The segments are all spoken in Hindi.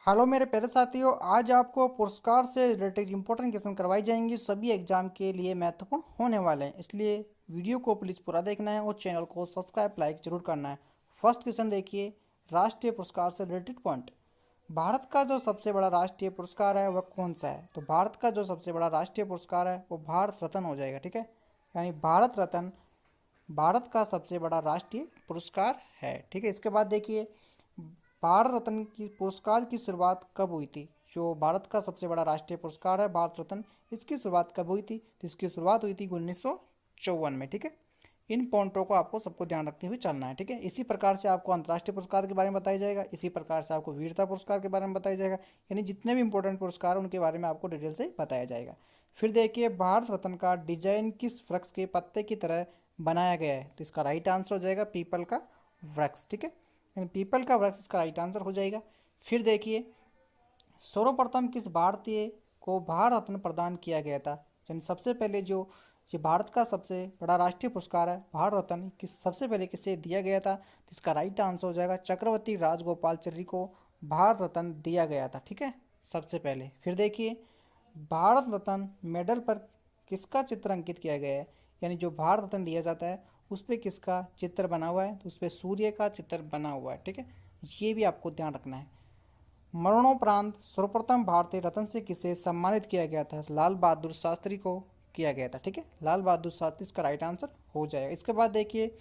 हेलो मेरे प्यारे साथियों, आज आपको पुरस्कार से रिलेटेड इंपॉर्टेंट क्वेश्चन करवाई जाएंगी। सभी एग्जाम के लिए महत्वपूर्ण होने वाले हैं, इसलिए वीडियो को प्लीज़ पूरा देखना है और चैनल को सब्सक्राइब लाइक जरूर करना है। फर्स्ट क्वेश्चन देखिए, राष्ट्रीय पुरस्कार से रिलेटेड पॉइंट। भारत का जो सबसे बड़ा राष्ट्रीय पुरस्कार है वह कौन सा है? तो भारत का जो सबसे बड़ा राष्ट्रीय पुरस्कार है वो भारत रत्न हो जाएगा। ठीक है, यानी भारत रत्न भारत का सबसे बड़ा राष्ट्रीय पुरस्कार है। ठीक है, इसके बाद देखिए, भारत रत्न की पुरस्कार की शुरुआत कब हुई थी? जो भारत का सबसे बड़ा राष्ट्रीय पुरस्कार है भारत रत्न, इसकी शुरुआत कब हुई थी? तो इसकी शुरुआत हुई थी 1954 में। ठीक है, इन पॉइंटों को आपको सबको ध्यान रखते हुए चलना है। ठीक है, इसी प्रकार से आपको अंतर्राष्ट्रीय पुरस्कार के बारे में बताया जाएगा, इसी प्रकार से आपको वीरता पुरस्कार के बारे में बताया जाएगा, यानी जितने भी इंपॉर्टेंट पुरस्कार हैं उनके बारे में आपको डिटेल से बताया जाएगा। फिर देखिए, भारत रत्न का डिजाइन किस वृक्ष के पत्ते की तरह बनाया गया है? तो इसका राइट आंसर हो जाएगा पीपल का वृक्ष। ठीक है, यानी पीपल का वृक्ष इसका राइट आंसर हो जाएगा। फिर देखिए, सर्वप्रथम किस भारतीय को भारत रत्न प्रदान किया गया था? यानी सबसे पहले जो ये भारत का सबसे बड़ा राष्ट्रीय पुरस्कार है भारत रत्न, किस सबसे पहले किसे दिया गया था? तो इसका राइट आंसर हो जाएगा चक्रवर्ती राजगोपालचारी को भारत रत्न दिया गया था। ठीक है, सबसे पहले। फिर देखिए, भारत रत्न मेडल पर किसका चित्र अंकित किया गया है? यानी जो भारत रत्न दिया जाता है उस पर किसका चित्र बना हुआ है? तो उस पर सूर्य का चित्र बना हुआ है। ठीक है, ये भी आपको ध्यान रखना है। मरणोपरांत सर्वप्रथम भारतीय रत्न से किसे सम्मानित किया गया था? लाल बहादुर शास्त्री को किया गया था। ठीक है, लाल बहादुर शास्त्री इसका राइट आंसर हो जाएगा। इसके बाद देखिए,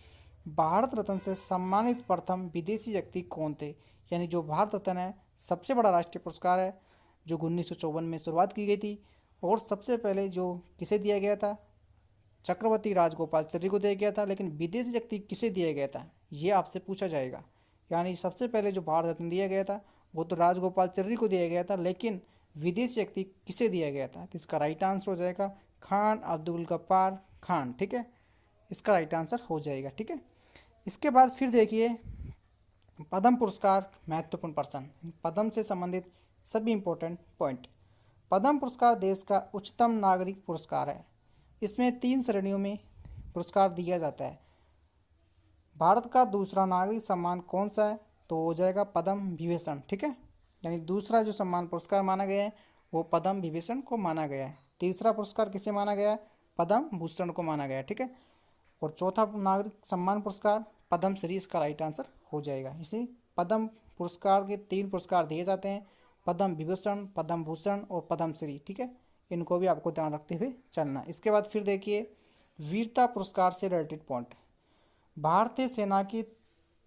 भारत रत्न से सम्मानित प्रथम विदेशी व्यक्ति कौन थे? यानी जो भारत रत्न है सबसे बड़ा राष्ट्रीय पुरस्कार है, जो 1954 में शुरुआत की गई थी, और सबसे पहले जो किसे दिया गया था? चक्रवर्ती राजगोपालचारी को दिया गया था। लेकिन विदेशी व्यक्ति किसे दिया गया था ये आपसे पूछा जाएगा। यानी सबसे पहले जो भारत रत्न दिया गया था वो तो राजगोपालचारी को दिया गया था, लेकिन विदेशी व्यक्ति किसे दिया गया था? तो इसका राइट आंसर हो जाएगा खान अब्दुल गफ्फार खान। ठीक है, इसका राइट आंसर हो जाएगा। ठीक है, इसके बाद फिर देखिए, पद्म पुरस्कार महत्वपूर्ण पर्सन, पद्म से संबंधित सभी इंपॉर्टेंट पॉइंट। पद्म पुरस्कार देश का उच्चतम नागरिक पुरस्कार है। इसमें 3 श्रेणियों में पुरस्कार दिया जाता है। भारत का दूसरा नागरिक सम्मान कौन सा है? तो हो जाएगा पद्म विभूषण। ठीक है, यानी दूसरा जो सम्मान पुरस्कार माना गया है वो पद्म विभूषण को माना गया है। तीसरा पुरस्कार किसे माना गया है? पद्म भूषण को माना गया है। ठीक है, और चौथा नागरिक सम्मान पुरस्कार पद्मश्री इसका राइट आंसर हो जाएगा। इसी पद्म पुरस्कार के 3 पुरस्कार दिए जाते हैं, पद्म विभूषण, पद्म भूषण और पद्मश्री। ठीक है, इनको भी आपको ध्यान रखते हुए चलना। इसके बाद फिर देखिए, वीरता पुरस्कार से रिलेटेड पॉइंट। भारतीय सेना के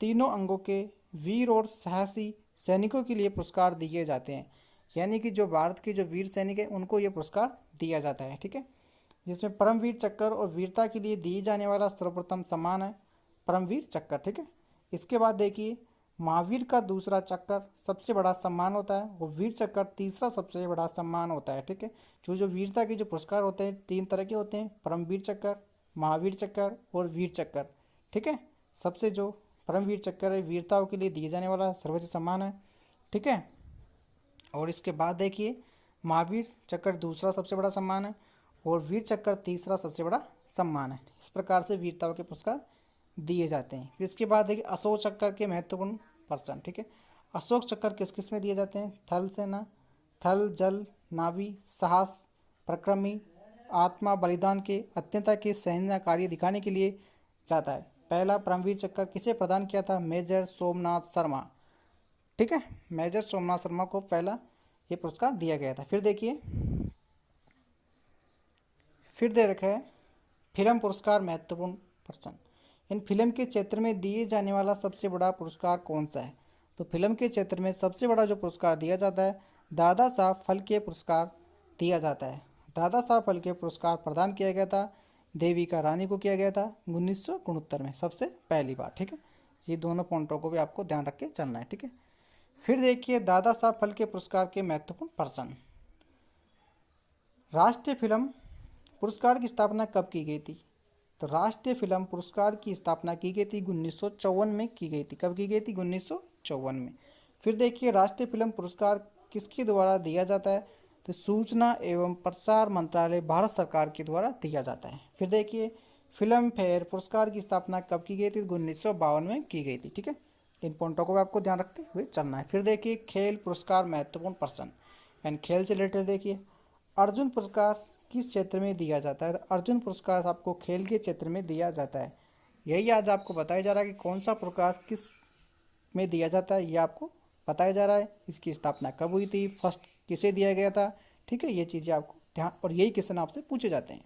तीनों अंगों के वीर और साहसी सैनिकों के लिए पुरस्कार दिए जाते हैं। यानी कि जो भारत के जो वीर सैनिक हैं उनको ये पुरस्कार दिया जाता है। ठीक है, जिसमें परमवीर चक्र और वीरता के लिए दिए जाने वाला सर्वप्रथम सम्मान है परमवीर चक्र। ठीक है, इसके बाद देखिए, महावीर का दूसरा चक्कर सबसे बड़ा सम्मान होता है और वीर चक्र तीसरा सबसे बड़ा सम्मान होता है। ठीक है, जो जो वीरता के जो पुरस्कार होते हैं 3 तरह के होते हैं, परमवीर चक्र, महावीर चक्र और वीर चक्र। ठीक है, सबसे जो परमवीर चक्र है वीरताओं के लिए दिए जाने वाला सर्वोच्च सम्मान है। ठीक है, और इसके बाद देखिए, महावीर चक्र दूसरा सबसे बड़ा सम्मान है और वीर चक्र तीसरा सबसे बड़ा सम्मान है। इस प्रकार से वीरताओं के पुरस्कार दिए जाते हैं। फिर इसके बाद देखिए, अशोक चक्र के महत्वपूर्ण पर्सन। ठीक है, अशोक चक्र किस किस में दिए जाते हैं? थल सेना, थल जल नावी, साहस, प्रक्रमी, आत्मा बलिदान के अत्यंता के सैन्य कार्य दिखाने के लिए जाता है। पहला परमवीर चक्र किसे प्रदान किया था? मेजर सोमनाथ शर्मा। ठीक है, मेजर सोमनाथ शर्मा को पहला ये पुरस्कार दिया गया था। फिर देखिए, फिर दे रखा है फिल्म पुरस्कार महत्वपूर्ण पर्सन। इन फिल्म के क्षेत्र में दिए जाने वाला सबसे बड़ा पुरस्कार कौन सा है? तो फिल्म के क्षेत्र में सबसे बड़ा जो पुरस्कार दिया जाता है दादा साहब फाल्के पुरस्कार दिया जाता है। दादा साहब फाल्के पुरस्कार प्रदान किया गया था देविका रानी को, किया गया था 1969 में सबसे पहली बार। ठीक है, ये दोनों पॉइंटों को भी आपको ध्यान रख के चलना है। ठीक है, फिर देखिए, दादा साहब फाल्के पुरस्कार के महत्वपूर्ण पर्सन। राष्ट्रीय फिल्म पुरस्कार की स्थापना कब की गई थी? तो राष्ट्रीय फिल्म पुरस्कार की स्थापना की गई थी 1954 में की गई थी। कब की गई थी? 1954 में। फिर देखिए, राष्ट्रीय फिल्म पुरस्कार किसके द्वारा दिया जाता है? तो सूचना एवं प्रसार मंत्रालय भारत सरकार के द्वारा दिया जाता है। फिर देखिए, फिल्म फेयर पुरस्कार की स्थापना कब की गई थी? 1952 में की गई थी। ठीक है, इन पॉइंटों को भी आपको ध्यान रखते हुए चलना है। फिर देखिए खेल पुरस्कार महत्वपूर्ण पर्सन, यानी खेल से रिलेटेड देखिए अर्जुन पुरस्कार किस क्षेत्र में दिया जाता है। तो अर्जुन पुरस्कार आपको खेल के क्षेत्र में दिया जाता है। यही आज आपको बताया जा रहा है कि कौन सा पुरस्कार किस में दिया जाता है, ये आपको बताया जा रहा है। इसकी स्थापना कब हुई थी, फर्स्ट किसे दिया गया था, ठीक है, ये चीज़ें आपको ध्यान, और यही क्वेश्चन आपसे पूछे जाते हैं।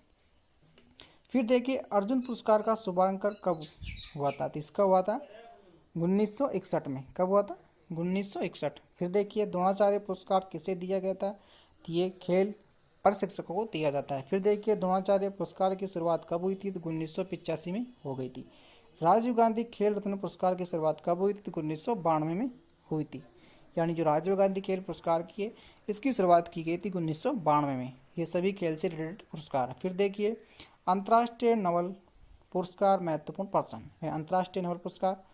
फिर देखिए अर्जुन पुरस्कार का शुभारंभ कब हुआ था। तो इसका हुआ था 1961 में। कब हुआ था, 1961। फिर देखिए द्रोणाचार्य पुरस्कार किसे दिया गया था। तो ये खेल प्रशिक्षकों को दिया जाता है। फिर देखिए द्रोणाचार्य पुरस्कार की शुरुआत कब हुई थी। तो 1985 में हो गई थी। राजीव गांधी खेल रत्न पुरस्कार की शुरुआत कब हुई थी। तो 1992 में हुई थी। यानी जो राजीव गांधी खेल पुरस्कार की है, इसकी शुरुआत की गई थी 1992 में। ये सभी खेल से रिलेटेड पुरस्कार। फिर देखिए अंतर्राष्ट्रीय नवल पुरस्कार महत्वपूर्ण पर्सन। अंतर्राष्ट्रीय नवल पुरस्कार,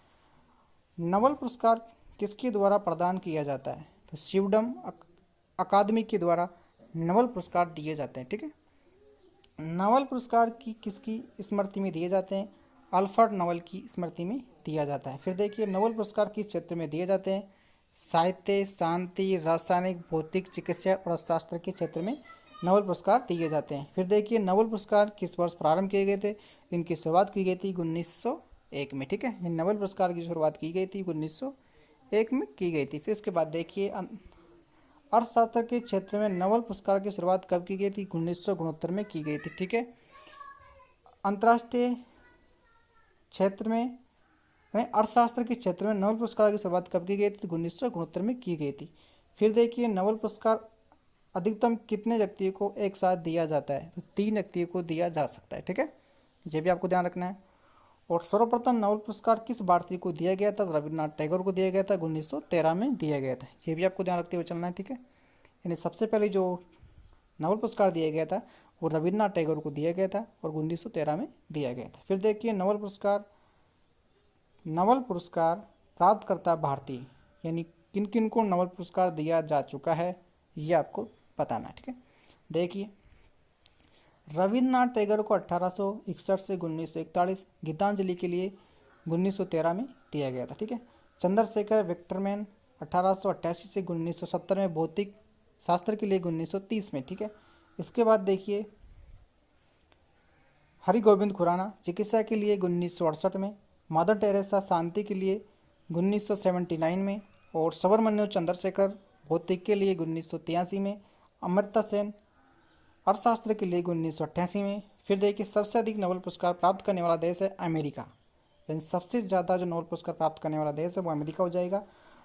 नवल पुरस्कार किसके द्वारा प्रदान किया जाता है। तो शिवडम अकादमी के द्वारा नवल पुरस्कार दिए जाते हैं, ठीक है। नवल पुरस्कार की किसकी स्मृति में दिए जाते हैं। अल्फ्रेड नवल की स्मृति में दिया जाता है। फिर देखिए नवल पुरस्कार किस क्षेत्र में दिए जाते हैं। साहित्य, शांति, रासायनिक, भौतिक, चिकित्सा और अर्थशास्त्र के क्षेत्र में नवल पुरस्कार दिए जाते हैं। फिर देखिए नवल पुरस्कार किस वर्ष प्रारंभ किए गए थे। इनकी शुरुआत की गई थी 1901 में, ठीक है। नवल पुरस्कार की शुरुआत की गई थी 1901 में की गई थी। फिर उसके बाद देखिए अर्थशास्त्र के क्षेत्र में नवल पुरस्कार की शुरुआत कब की गई थी। 1969 में की गई थी, ठीक है। अंतर्राष्ट्रीय क्षेत्र में अर्थशास्त्र के क्षेत्र में नवल पुरस्कार की शुरुआत कब की गई थी। 1969 में की गई थी। फिर देखिए नवल पुरस्कार अधिकतम कितने व्यक्तियों को एक साथ दिया जाता है। तो 3 व्यक्तियों को दिया जा सकता है, ठीक है, ये भी आपको ध्यान रखना है। और सर्वप्रथम नवल पुरस्कार किस भारतीय को दिया गया था। रविन्द्रनाथ टैगोर को दिया गया था, 1913 में दिया गया था। ये भी आपको ध्यान रखते हुए चलना है, ठीक है। यानी सबसे पहले जो नवल पुरस्कार दिया गया था वो रविन्द्रनाथ टैगोर को दिया गया था और 1913 में दिया गया था। फिर देखिए नवल पुरस्कार प्राप्तकर्ता भारतीय, यानी किन किन को नवल पुरस्कार दिया जा चुका है, ये आपको बताना है, ठीक है। देखिए रविन्द्रनाथ टैगोर को 1861 से 1941 गीतांजलि के लिए 1913 में दिया गया था, ठीक है। चंद्रशेखर विक्टरमैन 1888 से 1970 में भौतिक शास्त्र के लिए 1930 में, ठीक है। इसके बाद देखिए हरिगोविंद खुराना चिकित्सा के लिए 1968 में, मदर टेरेसा शांति के लिए 1979 में, और सुब्रमण्यम चंद्रशेखर भौतिक के लिए 1983 में, अमर्त्य सेन अर्थशास्त्र के लिए 1988 में। फिर देखिए सबसे अधिक नोबेल पुरस्कार प्राप्त करने वाला देश है अमेरिका, यानी सबसे ज़्यादा जो नोबेल पुरस्कार प्राप्त करने वाला देश है वो अमेरिका हो जाएगा।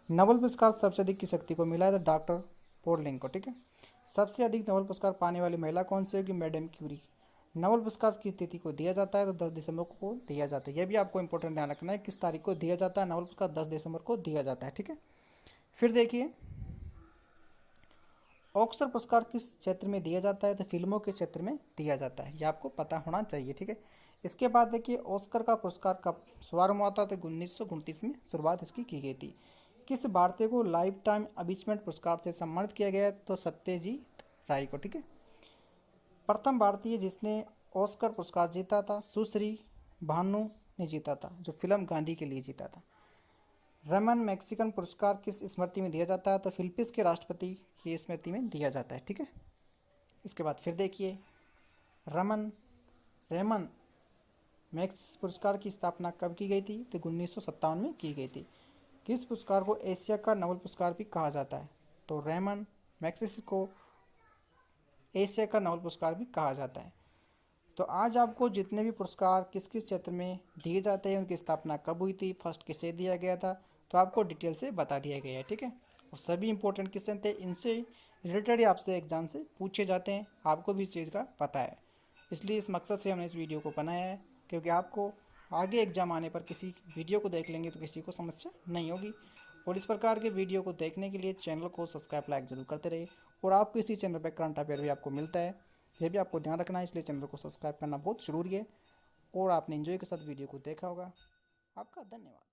नोबेल पुरस्कार सबसे अधिक किस व्यक्ति को मिला है, तो डॉक्टर पोर्लिंग को, ठीक है। सबसे अधिक नोबेल पुरस्कार पाने वाली महिला कौन सी होगी, मैडम क्यूरी। नोबेल पुरस्कार किस तिथि को दिया जाता है, तो 10 दिसंबर को दिया जाता है। यह भी आपको इंपॉर्टेंट ध्यान रखना है, किस तारीख को दिया जाता है। नोबेल पुरस्कार 10 दिसंबर को दिया जाता है, ठीक है। फिर देखिए ऑस्कर पुरस्कार किस क्षेत्र में दिया जाता है, तो फिल्मों के क्षेत्र में दिया जाता है, यह आपको पता होना चाहिए, ठीक है। इसके बाद देखिए ऑस्कर का पुरस्कार कब शुभारंभ हुआ था, तो 1929 में शुरुआत इसकी की गई थी। किस भारतीय को लाइफ टाइम अचीवमेंट पुरस्कार से सम्मानित किया गया है, तो सत्यजीत राय को, ठीक है। प्रथम भारतीय जिसने ऑस्कर पुरस्कार जीता था सुश्री भानु ने जीता था, जो फिल्म गांधी के लिए जीता था। रमन मैक्सिकन पुरस्कार किस स्मृति में दिया जाता है, तो फिलीपींस के राष्ट्रपति की स्मृति में दिया जाता है, ठीक है। इसके बाद फिर देखिए रेमन मैक्स पुरस्कार की स्थापना कब की गई थी, तो 1957 में की गई थी। किस पुरस्कार को एशिया का नोबेल पुरस्कार भी कहा जाता है, तो रेमन मैक्सिस को एशिया का नोबेल पुरस्कार भी कहा जाता है। तो आज आपको जितने भी पुरस्कार किस किस क्षेत्र में दिए जाते हैं, उनकी स्थापना कब हुई थी, फर्स्ट किसे दिया गया था, तो आपको डिटेल से बता दिया गया है, ठीक है। और सभी इंपॉर्टेंट क्वेश्चन थे, इनसे रिलेटेड ही आपसे एग्जाम से पूछे जाते हैं, आपको भी इस चीज़ का पता है। इसलिए इस मकसद से हमने इस वीडियो को बनाया है, क्योंकि आपको आगे एग्जाम आने पर किसी वीडियो को देख लेंगे तो किसी को समस्या नहीं होगी। और इस प्रकार के वीडियो को देखने के लिए चैनल को सब्सक्राइब लाइक जरूर करते रहिए। और आपको इसी चैनल पर करंट अफेयर भी आपको मिलता है, यह भी आपको ध्यान रखना है, इसलिए चैनल को सब्सक्राइब करना बहुत ज़रूरी है। और आपने एंजॉय के साथ वीडियो को देखा होगा। आपका धन्यवाद।